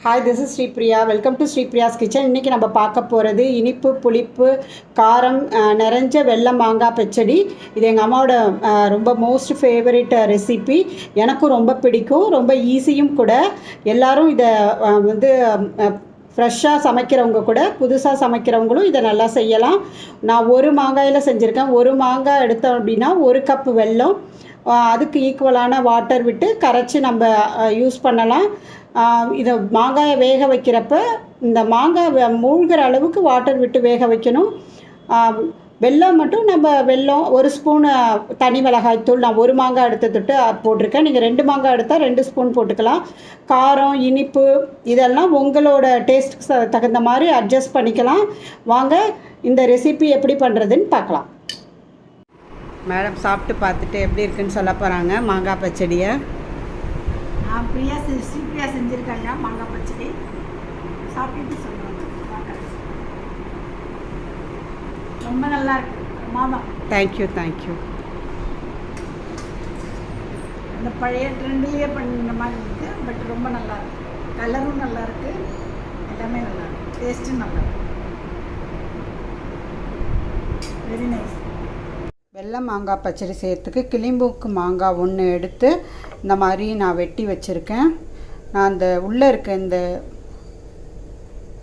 Hi, this is Sripriya. Welcome to Sripriya's kitchen. இன்றைக்கி நம்ம பார்க்க போகிறது இனிப்பு, புளிப்பு, காரம் நிறைஞ்ச வெள்ளை மாங்காய் பச்சடி. இது எங்கள் அம்மாவோட ரொம்ப மோஸ்ட் ஃபேவரட் ரெசிபி. எனக்கும் ரொம்ப பிடிக்கும், ரொம்ப ஈஸியும் கூட. எல்லோரும் இதை வந்து ஃப்ரெஷ்ஷாக சமைக்கிறவங்க கூட, புதுசாக சமைக்கிறவங்களும் இதை நல்லா செய்யலாம். நான் ஒரு மாங்காயில் செஞ்சுருக்கேன். ஒரு மாங்காய் எடுத்தோம் அப்படின்னா 1 கப்பு வெல்லம், அதுக்கு ஈக்குவலான வாட்டர் விட்டு கரைச்சி நம்ம யூஸ் பண்ணலாம். இதை மாங்காயை வேக வைக்கிறப்ப இந்த மாங்காய் மூழ்கிற அளவுக்கு வாட்டர் விட்டு வேக வைக்கணும். வெல்லம் மட்டும் நம்ம வெல்லம் 1 ஸ்பூனு தனி மிளகாய்த்தூள், நான் 1 மாங்காய் எடுத்துட்டு போட்டிருக்கேன். நீங்கள் 2 மாங்காய் எடுத்தால் 2 ஸ்பூன் போட்டுக்கலாம். காரம், இனிப்பு இதெல்லாம் உங்களோட டேஸ்ட்டுக்கு தகுந்த மாதிரி அட்ஜஸ்ட் பண்ணிக்கலாம். வாங்க இந்த ரெசிபி எப்படி பண்ணுறதுன்னு பார்க்கலாம். மேடம் சாப்பிட்டு பார்த்துட்டு எப்படி இருக்குன்னு சொல்ல போகிறாங்க மாங்காய் பச்சடியை. ஸ்ரீப்ரியா செஞ்சுருக்காங்க மாங்காய் பச்சடி. சாப்பிட்டு சொல்லுவாங்க. ரொம்ப நல்லா இருக்கு மாமா. தேங்க்யூ. அந்த பழைய ட்ரெண்ட்லேயே பண்ணுற மாதிரி இருக்குது. பட் ரொம்ப நல்லா இருக்கு. கலரும் நல்லா இருக்கு, எல்லாமே நல்லா இருக்கு, டேஸ்ட்டும் நல்லா இருக்கு. Very nice. வெள்ளை மாங்காய் பச்சடி செய்யறதுக்கு கிளிம்பூக்கு மாங்காய் 1 எடுத்து இந்த மாதிரி நான் வெட்டி வச்சுருக்கேன். நான் அந்த உள்ளே இருக்க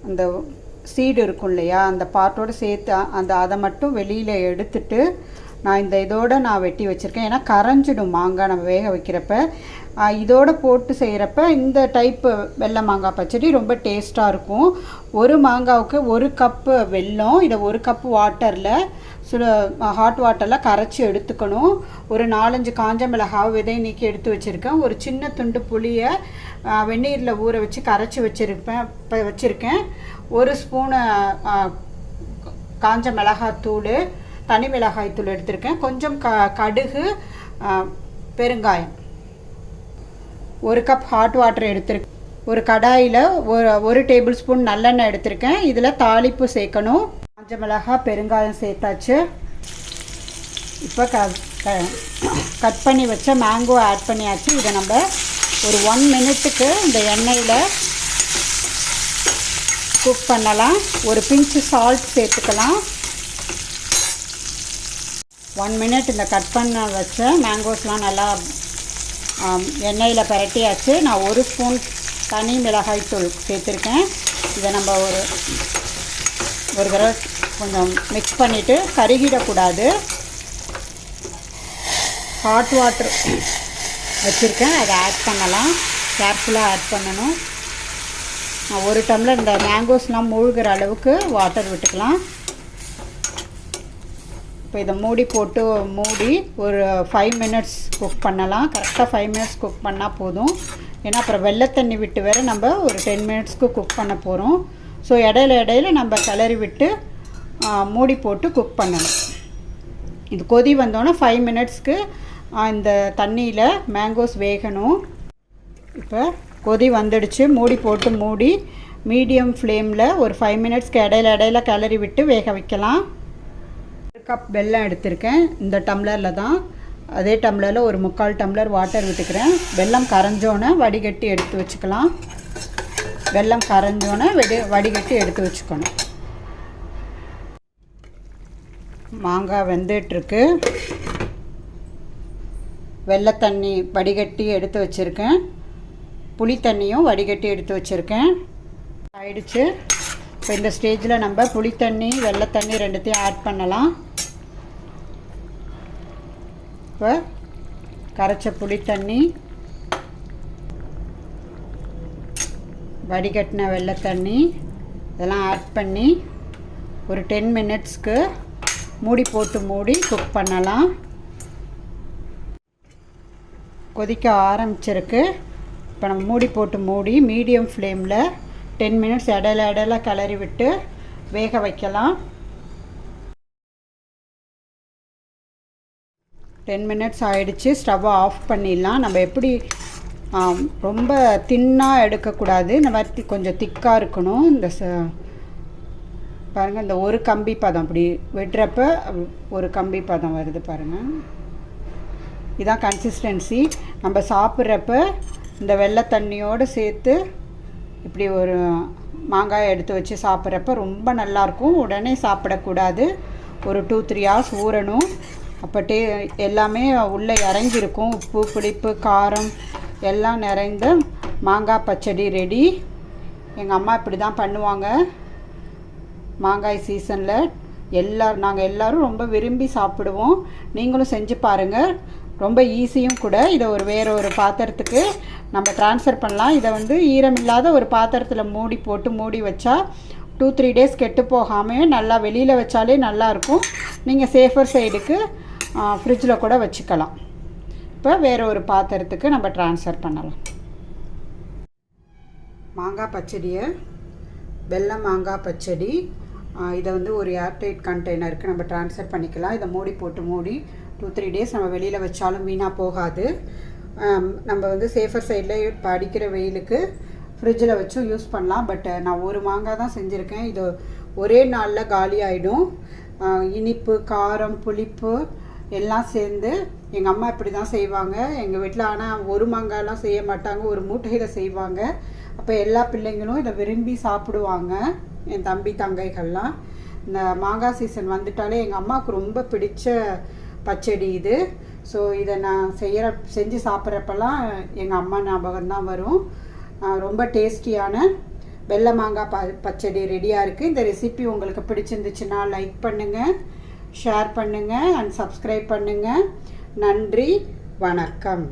அந்த சீடு இருக்கும் இல்லையா, அந்த பார்ட்டோடு சேர்த்து அதை மட்டும் வெளியில் எடுத்துட்டு நான் இதோடு நான் வெட்டி வச்சுருக்கேன். ஏன்னா கரைஞ்சிடும் மாங்காய் நம்ம வேக வைக்கிறப்ப. இதோடு போட்டு செய்கிறப்ப இந்த டைப்பு வெள்ளை மாங்காய் பச்சடி ரொம்ப டேஸ்ட்டாக இருக்கும். ஒரு மாங்காவுக்கு 1 கப்பு வெல்லம், இதை 1 கப்பு வாட்டரில் ஹாட் வாட்டரில் கரைச்சி எடுத்துக்கணும். ஒரு 4-5 காஞ்ச மிளகாய் விதை நீக்கி எடுத்து வச்சுருக்கேன். ஒரு சின்ன துண்டு புளியை வெந்நீரில் ஊற வச்சு கரைச்சி வச்சுருக்கேன். 1 ஸ்பூனு காஞ்ச மிளகாய்த்தூள், தனி மிளகாய்த்தூள் எடுத்திருக்கேன். கொஞ்சம் கடுகு, பெருங்காயம். 1 கப் ஹாட் வாட்டர் எடுத்திருக்கேன். ஒரு கடாயில் 1 டேபிள் ஸ்பூன் நல்லெண்ணெய் எடுத்திருக்கேன். இதில் தாளிப்பு சேர்க்கணும். காஞ்ச மிளகாய், பெருங்காயம் சேர்த்தாச்சு. இப்போ கட் பண்ணி வச்ச மேங்கோ ஆட் பண்ணியாச்சு. இதை நம்ம ஒரு 1 மினிட்டுக்கு இந்த எண்ணெயில் குக் பண்ணலாம். ஒரு பிஞ்சு சால்ட் சேர்த்துக்கலாம். 1 மினிட் இந்த கட் பண்ண வச்ச மேங்கோஸ்லாம் நல்லா எண்ணெயில் பரட்டியாச்சு. நான் 1 ஸ்பூன் தனி மிளகாய்த்தூள் சேர்த்துருக்கேன். இதை நம்ம ஒரு தடவை கொஞ்சம் மிக்ஸ் பண்ணிவிட்டு கருகிடக்கூடாது. ஹாட் வாட்டர் வச்சுருக்கேன், அதை ஆட் பண்ணலாம். கேர்ஃபுல்லாக ஆட் பண்ணணும். நான் 1 டம்ளர் இந்த மேங்கோஸ்லாம் மூழ்கிற அளவுக்கு வாட்டர் விட்டுக்கலாம். இப்போ இதை மூடி ஒரு 5 மினிட்ஸ் குக் பண்ணலாம். கரெக்டாக 5 மினிட்ஸ் குக் பண்ணால் போதும். ஏன்னா அப்புறம் வெள்ளை தண்ணி விட்டு வேறு நம்ம ஒரு 10 மினிட்ஸ்க்கு குக் பண்ண போகிறோம். ஸோ இடையில நம்ம கிளறி விட்டு மூடி போட்டு குக் பண்ணணும். இது கொதி வந்தோன்னே 5 மினிட்ஸ்க்கு இந்த தண்ணியில் மேங்கோஸ் வேகணும். இப்போ கொதி வந்துடுச்சு. மூடி மீடியம் ஃப்ளேமில் ஒரு 5 மினிட்ஸ்க்கு இடையில கிளறி விட்டு வேக வைக்கலாம். 1 கப் வெல்லம் எடுத்திருக்கேன். இந்த டம்ளரில் தான், அதே டம்ளரில் ஒரு 3/4 டம்ளர் வாட்டர் விட்டுக்கிறேன். வெல்லம் கரைஞ்சோன்னே வடிகட்டி எடுத்து வச்சுக்கலாம். வெல்லம் கரைஞ்சோன்னே வடிகட்டி எடுத்து வச்சுக்கணும். மாங்காய் வெந்துட்டுருக்கு. வெள்ளை தண்ணி வடிகட்டி எடுத்து வச்சுருக்கேன். புளி தண்ணியும் வடிகட்டி எடுத்து வச்சுருக்கேன். ஆயிடுச்சு. இப்போ இந்த ஸ்டேஜில் நம்ம புளி தண்ணி, வெள்ளை தண்ணி 2த்தையும் ஆட் பண்ணலாம். இப்போ கரைச்ச புளி தண்ணி, வடிகட்டின வெள்ளை தண்ணி இதெல்லாம் ஆட் பண்ணி ஒரு 10 மினிட்ஸ்க்கு மூடி குக் பண்ணலாம். கொதிக்க ஆரம்பிச்சிருக்கு. இப்போ நம்ம மூடி மீடியம் ஃப்ளேமில் 10 மினிட்ஸ் இடையில கிளறி விட்டு வேக வைக்கலாம். 10 மினிட்ஸ் ஆகிடுச்சு. ஸ்டவ்வை ஆஃப் பண்ணிடலாம். நம்ம எப்படி ரொம்ப தின்னாக எடுக்கக்கூடாது, இந்த மாதிரி கொஞ்சம் திக்காக இருக்கணும். இந்த பாருங்கள், இந்த 1 கம்பி பதம் அப்படி விடுறப்ப 1 கம்பி பதம் வருது பாருங்கள். இதான் கன்சிஸ்டன்சி. நம்ம சாப்பிட்றப்ப இந்த வெள்ளை தண்ணியோடு சேர்த்து இப்படி ஒரு மாங்காய் எடுத்து வச்சு சாப்பிட்றப்ப ரொம்ப நல்லாயிருக்கும். உடனே சாப்பிடக்கூடாது, ஒரு 2-3 ஹவர்ஸ் ஊறணும். அப்போ எல்லாமே உள்ளே இறங்கியிருக்கும். உப்பு, புளிப்பு, காரம் எல்லாம் நிறைந்த மாங்காய் பச்சடி ரெடி. எங்கள் அம்மா இப்படி தான் பண்ணுவாங்க மாங்காய் சீசனில். நாங்கள் எல்லோரும் ரொம்ப விரும்பி சாப்பிடுவோம். நீங்களும் செஞ்சு பாருங்கள், ரொம்ப ஈஸியும் கூட. இதை வேறு ஒரு பாத்திரத்துக்கு நம்ம ட்ரான்ஸ்ஃபர் பண்ணலாம். இதை ஈரமில்லாத ஒரு பாத்திரத்தில் மூடி வச்சா 2-3 டேஸ் கெட்டு போகாமல் நல்லா வெளியில் வச்சாலே நல்லாயிருக்கும். நீங்கள் சேஃபர் சைடுக்கு ஃப்ரிட்ஜில் கூட வச்சுக்கலாம். இப்போ வேறு ஒரு பாத்திரத்துக்கு நம்ம ட்ரான்ஸ்ஃபர் பண்ணலாம். மாங்காய் பச்சடியை, வெள்ளை மாங்காய் பச்சடி, இதை ஒரு ஏர்டைட் கண்டெய்னருக்கு நம்ம ட்ரான்ஸ்ஃபர் பண்ணிக்கலாம். இதை மூடி 2-3 டேஸ் நம்ம வெளியில் வச்சாலும் வீணாக போகாது. நம்ம சேஃபர் சைடில் இப்போ அடிக்கிற வெயிலுக்கு ஃப்ரிட்ஜில் வச்சும் யூஸ் பண்ணலாம். பட் நான் ஒரு மாங்காய் தான் செஞ்சுருக்கேன். இது ஒரே நாளில் காலி ஆகிடும். இனிப்பு, காரம், புளிப்பு எல்லாம் சேர்ந்து எங்கள் அம்மா இப்படி தான் செய்வாங்க எங்கள் வீட்டில். ஆனால் ஒரு மாங்காயெலாம் செய்ய மாட்டாங்க, ஒரு மூட்டையில் செய்வாங்க. அப்போ எல்லா பிள்ளைங்களும் இதை விரும்பி சாப்பிடுவாங்க, என் தம்பி தங்கைகள்லாம். இந்த மாங்காய் சீசன் வந்துட்டாலே எங்கள் அம்மாவுக்கு ரொம்ப பிடிச்ச பச்சடி இது. ஸோ இதை நான் செஞ்சு சாப்பிட்றப்பெல்லாம் எங்கள் அம்மா ஞாபகம் தான் வரும். ரொம்ப டேஸ்டியான வெள்ளை மாங்காய் பச்சடி ரெடியாக இருக்குது. இந்த ரெசிபி உங்களுக்கு பிடிச்சிருந்துச்சுன்னா லைக் பண்ணுங்கள், ஷேர் பண்ணுங்கள் அண்ட் சப்ஸ்கிரைப் பண்ணுங்கள். நன்றி, வணக்கம்.